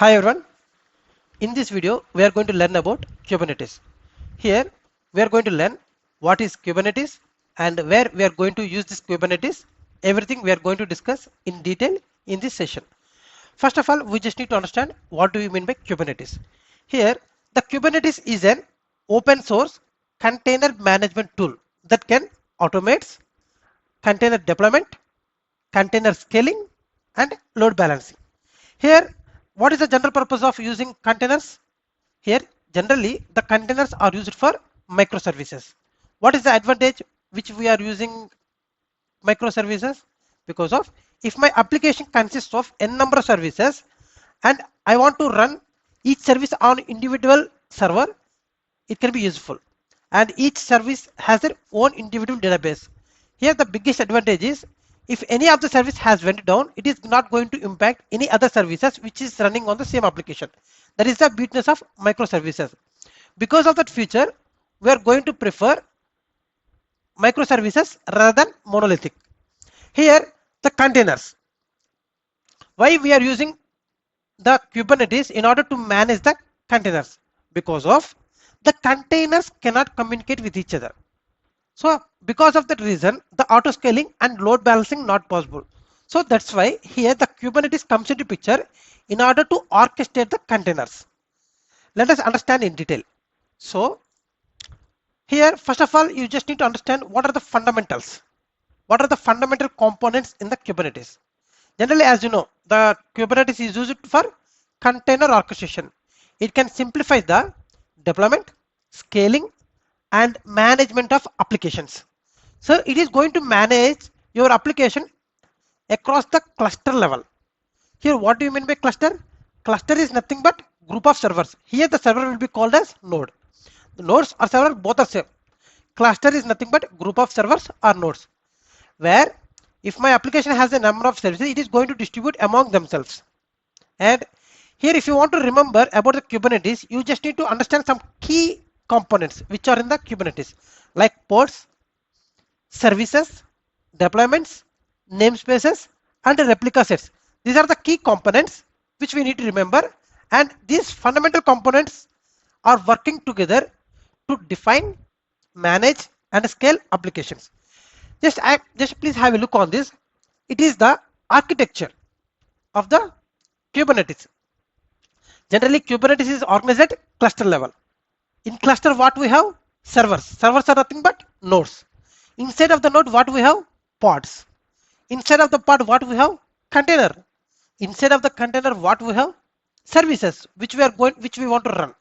Hi everyone, in this video we are going to learn about Kubernetes. Here we are going to learn what is Kubernetes and where we are going to use this Kubernetes. Everything we are going to discuss in detail in this session. First of all, we just need to understand what do we mean by Kubernetes. Here the Kubernetes is an open source container management tool that can automate container deployment, container scaling and load balancing. Here, what is the general purpose of using containers? Here, generally, the containers are used for microservices. What is the advantage which we are using microservices? Because of if my application consists of n number of services and I want to run each service on individual server, it can be useful. And each service has their own individual database. Here, the biggest advantage is if any of the service has went down, it is not going to impact any other services which is running on the same application. That is the beautiness of microservices. Because of that feature, we are going to prefer microservices rather than monolithic. Here, the containers. Why we are using the Kubernetes in order to manage the containers? Because of the containers cannot communicate with each other. So because of that reason, the auto scaling and load balancing not possible. So that's why here the Kubernetes comes into picture in order to orchestrate the containers. Let us understand in detail. So here, first of all, you just need to understand what are the fundamentals. What are the fundamental components in the Kubernetes? Generally, as you know, the Kubernetes is used for container orchestration. It can simplify the deployment, scaling, and management of applications. So it is going to manage your application across the cluster level. Here, what do you mean by cluster? Cluster is nothing but group of servers. Here the server will be called as node. The nodes or server both are same. Cluster is nothing but group of servers or nodes. Where if my application has a number of services, it is going to distribute among themselves. And here if you want to remember about the Kubernetes, you just need to understand some key components which are in the Kubernetes like pods, services, deployments, namespaces and replica sets. These are the key components which we need to remember, and these fundamental components are working together to define, manage and scale applications. Just please have a look on this. It is the architecture of the Kubernetes. Generally, Kubernetes is organized at cluster level. In cluster, what we have? Servers. Servers are nothing but nodes. Inside of the node, what we have? Pods. Inside of the pod, what we have? Container. Inside of the container, what we have? Services, which we want to run.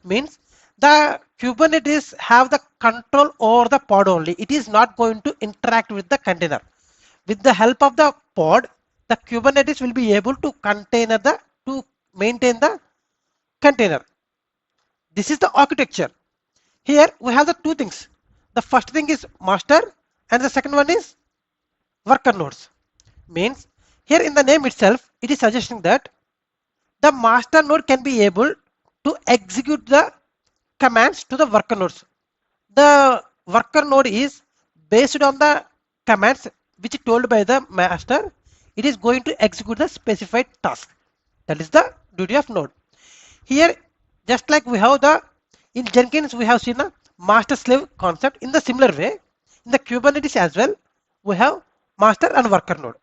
Means the Kubernetes have the control over the pod only. It is not going to interact with the container. With the help of the pod, the Kubernetes will be able to maintain the container. This is the architecture. Here we have the two things. The first thing is master and the second one is worker nodes. Means here in the name itself, it is suggesting that the master node can be able to execute the commands to the worker nodes. The worker node is based on the commands which is told by the master. It is going to execute the specified task. That is the duty of node. Here, just like we have in Jenkins, we have seen the master slave concept. In the similar way, in the Kubernetes as well, we have master and worker node.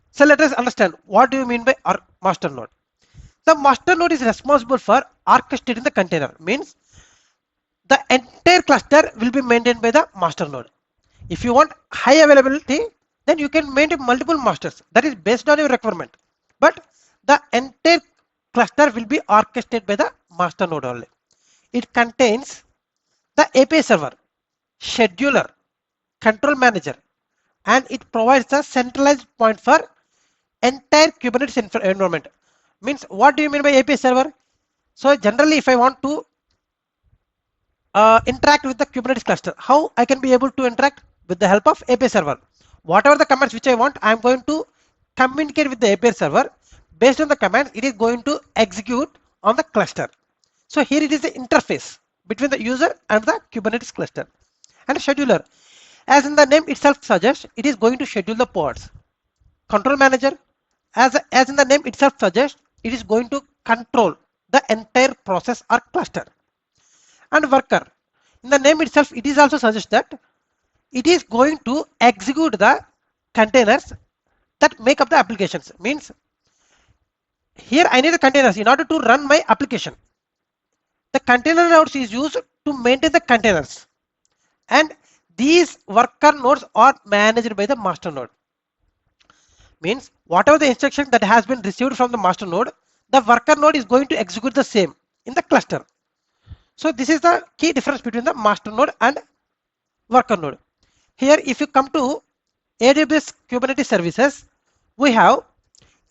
So let us understand what do you mean by master node. The master node is responsible for orchestrating the container. Means the entire cluster will be maintained by the master node. If you want high availability, then you can maintain multiple masters. That is based on your requirement. But the entire cluster will be orchestrated by the master node only. It contains the API server, scheduler, control manager, and it provides a centralized point for entire Kubernetes environment. Means what do you mean by API server? So generally, if I want to interact with the Kubernetes cluster, how I can be able to interact? With the help of API server. Whatever the commands which I want, I am going to communicate with the API server. Based on the commands, it is going to execute on the cluster. So here it is the interface between the user and the Kubernetes cluster. And scheduler, as in the name itself suggests, it is going to schedule the pods. Control manager, as in the name itself suggests, it is going to control the entire process or cluster. And worker, in the name itself, it is also suggests that it is going to execute the containers that make up the applications. Means here I need the containers in order to run my application. The container nodes is used to maintain the containers, and these worker nodes are managed by the master node. Means whatever the instruction that has been received from the master node, the worker node is going to execute the same in the cluster. So this is the key difference between the master node and worker node. Here if you come to AWS Kubernetes services, we have,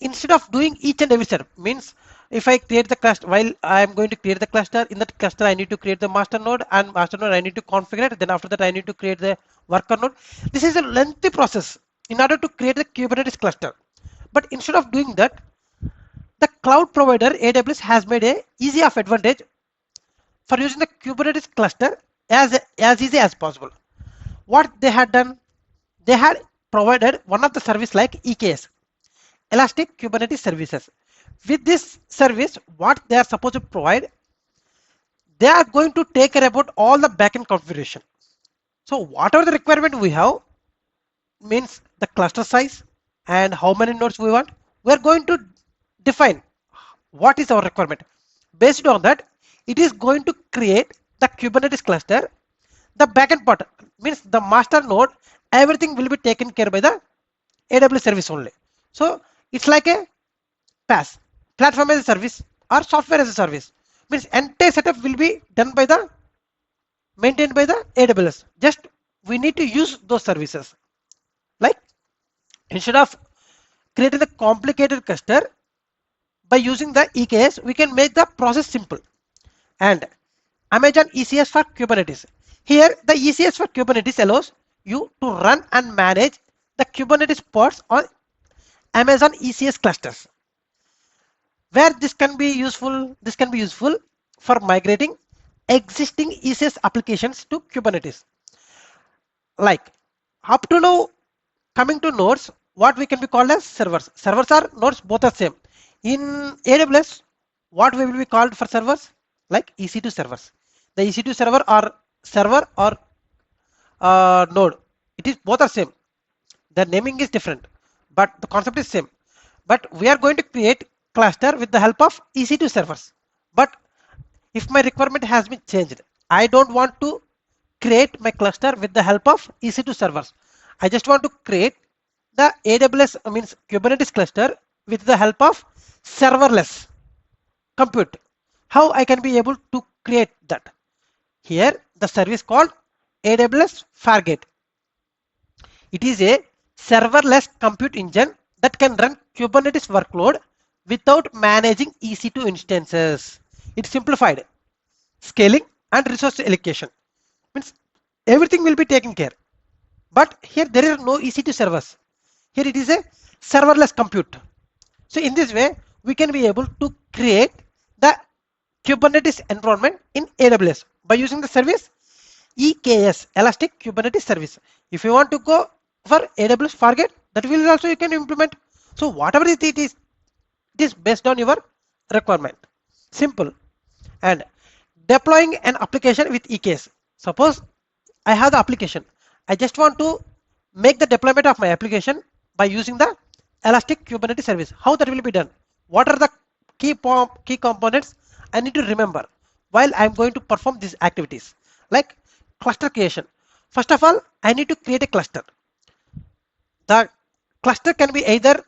instead of doing each and every step, means if I create the cluster, while I am going to create the cluster, in that cluster I need to create the master node, and master node I need to configure it, then after that I need to create the worker node. This is a lengthy process in order to create the Kubernetes cluster. But instead of doing that, the cloud provider AWS has made a easy of advantage for using the Kubernetes cluster as easy as possible. What they had done, they had provided one of the service like EKS, Elastic Kubernetes Services. With this service, what they are supposed to provide, they are going to take care about all the backend configuration. So whatever the requirement we have, means the cluster size and how many nodes we want, we are going to define what is our requirement. Based on that, it is going to create the Kubernetes cluster. The backend part, means the master node, everything will be taken care by the AWS service only. So it's like a PaaS, platform as a service or software as a service. Means entire setup will be done by the, maintained by the AWS. Just we need to use those services. Like instead of creating the complicated cluster, by using the EKS, we can make the process simple. And Amazon ECS for Kubernetes. Here the ECS for Kubernetes allows you to run and manage the Kubernetes pods on Amazon ECS clusters. Where this can be useful, for migrating existing ECS applications to Kubernetes. Like up to now, coming to nodes, what we can be called as servers. Servers are nodes, both are same. In AWS, what we will be called for servers? Like EC2 servers. The EC2 server or node, it is both are same. The naming is different, but the concept is same. But we are going to create cluster with the help of EC2 servers. But if my requirement has been changed, I don't want to create my cluster with the help of EC2 servers. I just want to create the AWS, means Kubernetes cluster with the help of serverless compute. How I can be able to create that? Here the service called AWS Fargate. It is a serverless compute engine that can run Kubernetes workload without managing EC2 instances. It's simplified scaling and resource allocation. Means everything will be taken care. But here there are no EC2 servers. Here it is a serverless compute. So in this way, we can be able to create the Kubernetes environment in AWS by using the service EKS, Elastic Kubernetes Service. If you want to go for AWS Fargate, that will also you can implement. So whatever it is based on your requirement. Simple. And deploying an application with EKS. Suppose I have the application. I just want to make the deployment of my application by using the Elastic Kubernetes Service. How that will be done? What are the key components I need to remember while I am going to perform these activities? Like cluster creation. First of all, I need to create a cluster. The cluster can be either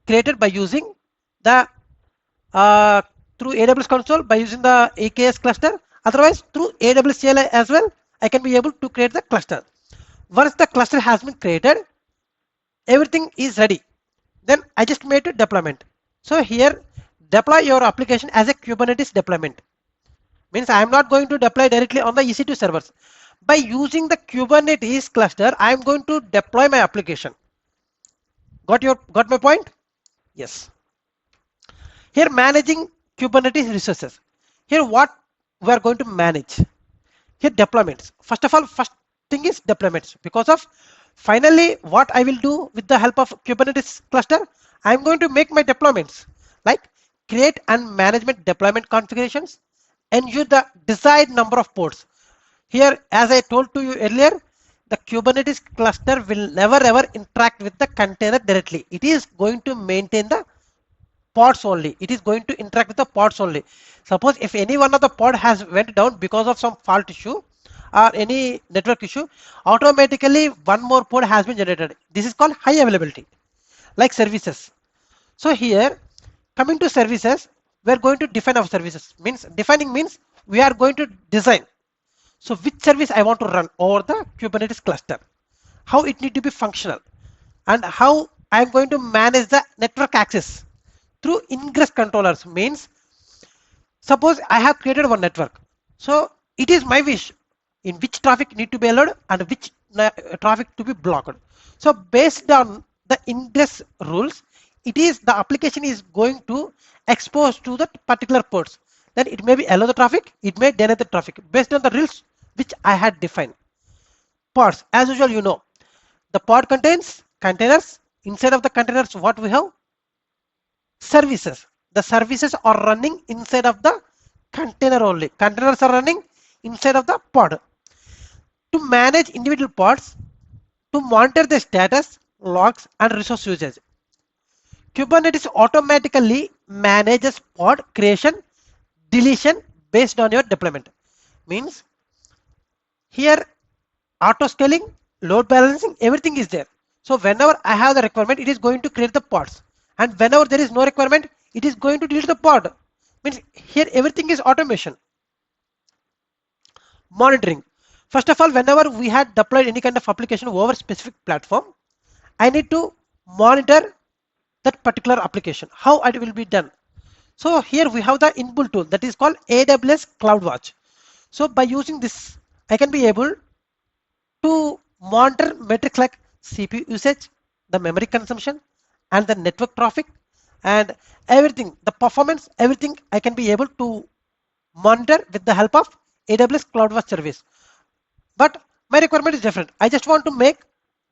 created by using the through AWS console by using the EKS cluster. Otherwise, through AWS CLI as well, I can be able to create the cluster. Once the cluster has been created, everything is ready. Then I just made a deployment. So here, deploy your application as a Kubernetes deployment. Means I am not going to deploy directly on the EC2 servers. By using the Kubernetes cluster, I am going to deploy my application. Got my point? Yes. Here managing Kubernetes resources. Here what we are going to manage. Here deployments. First of all, first thing is deployments, because of finally what I will do with the help of Kubernetes cluster, I am going to make my deployments. Like create and management deployment configurations, ensure the desired number of ports. Here, as I told to you earlier, the Kubernetes cluster will never ever interact with the container directly. It is going to maintain the pods only. It is going to interact with the pods only. Suppose if any one of the pod has went down because of some fault issue or any network issue, automatically one more pod has been generated. This is called high availability, like services. So here, coming to services, we are going to define our services. Means defining means we are going to design. So which service I want to run over the Kubernetes cluster, how it need to be functional, and how I am going to manage the network access through ingress controllers. Means suppose I have created one network, so it is my wish in which traffic need to be allowed and which traffic to be blocked. So based on the ingress rules, it is the application is going to expose to the particular ports. Then it may be allow the traffic, it may deny the traffic based on the rules which I had defined. Pods, as usual, you know, the pod contains containers. Inside of the containers, what we have? Services. The services are running inside of the container only. Containers are running inside of the pod. To manage individual pods, to monitor the status, logs, and resource usage. Kubernetes automatically manages pod creation, deletion based on your deployment. Means here auto scaling, load balancing, everything is there. So whenever I have the requirement, it is going to create the pods, and whenever there is no requirement, it is going to delete the pod. Means here everything is automation. Monitoring. First of all, whenever we had deployed any kind of application over specific platform, I need to monitor that particular application, how it will be done. So here we have the inbuilt tool that is called AWS CloudWatch. So by using this, I can be able to monitor metrics like CPU usage, the memory consumption, and the network traffic, and everything, the performance, everything I can be able to monitor with the help of AWS CloudWatch service. But my requirement is different. I just want to make,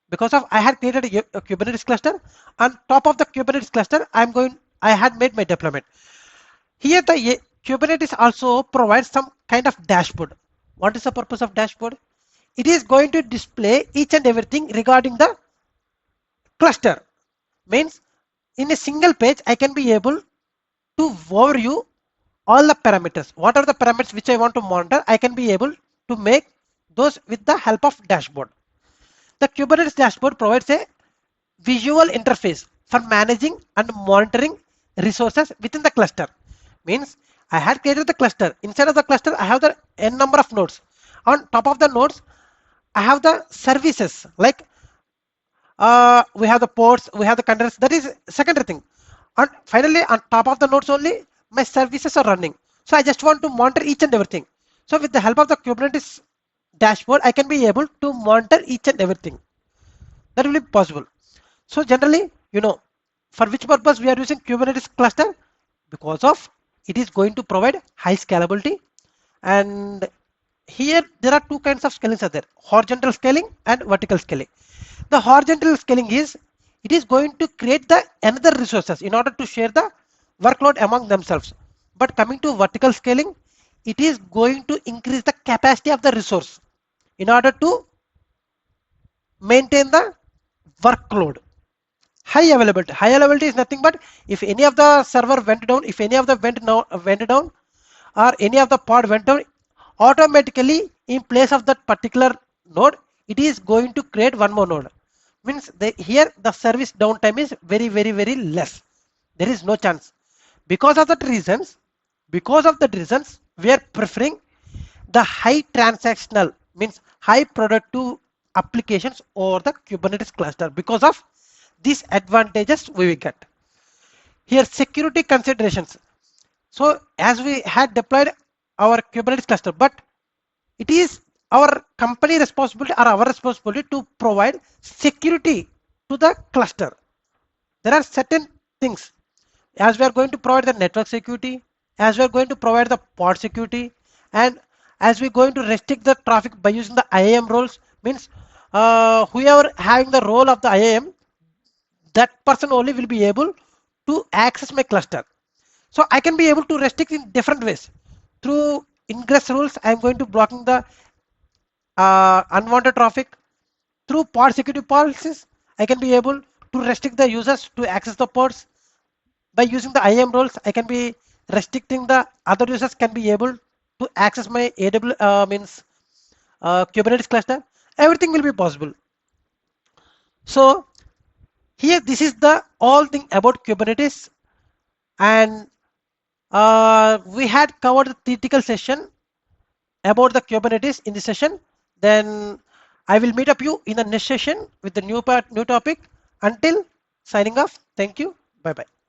because of I had created a Kubernetes cluster, on top of the Kubernetes cluster, I had made my deployment. Here the Kubernetes also provides some kind of dashboard. What is the purpose of dashboard? It is going to display each and everything regarding the cluster. Means in a single page, I can be able to overview all the parameters. What are the parameters which I want to monitor? I can be able to make those with the help of dashboard. The Kubernetes dashboard provides a visual interface for managing and monitoring resources within the cluster. Means I had created the cluster. Inside of the cluster, I have the n number of nodes. On top of the nodes, I have the services like we have the ports, we have the containers. That is secondary thing. And finally, on top of the nodes only, my services are running. So I just want to monitor each and everything. So with the help of the Kubernetes dashboard, I can be able to monitor each and everything. That will be possible. So generally, you know, for which purpose we are using Kubernetes cluster? Because of it is going to provide high scalability. And here there are two kinds of scalings are there: horizontal scaling and vertical scaling. The horizontal scaling is it is going to create the another resources in order to share the workload among themselves. But coming to vertical scaling, it is going to increase the capacity of the resource in order to maintain the workload. High availability. High availability is nothing but if any of the server went down, if any of the went down, or any of the pod went down, automatically in place of that particular node, it is going to create one more node. Means here the service downtime is very, very, very less. There is no chance. Because of that reasons, we are preferring the high transactional, means high productive applications over the Kubernetes cluster because of these advantages we will get. Here security considerations. So as we had deployed our Kubernetes cluster, but it is our company responsibility or our responsibility to provide security to the cluster. There are certain things as we are going to provide the network security, as we are going to provide the pod security, and as we are going to restrict the traffic by using the IAM roles. Means whoever having the role of the IAM, that person only will be able to access my cluster. So I can be able to restrict in different ways. Through ingress rules, I am going to blocking the unwanted traffic. Through pod security policies, I can be able to restrict the users to access the pods. By using the IAM roles, I can be restricting the other users can be able to access my AWS means Kubernetes cluster. Everything will be possible. So here, this is the all thing about Kubernetes, and we had covered the theoretical session about the Kubernetes in this session. Then I will meet up you in the next session with the new topic. Until signing off, thank you. Bye bye.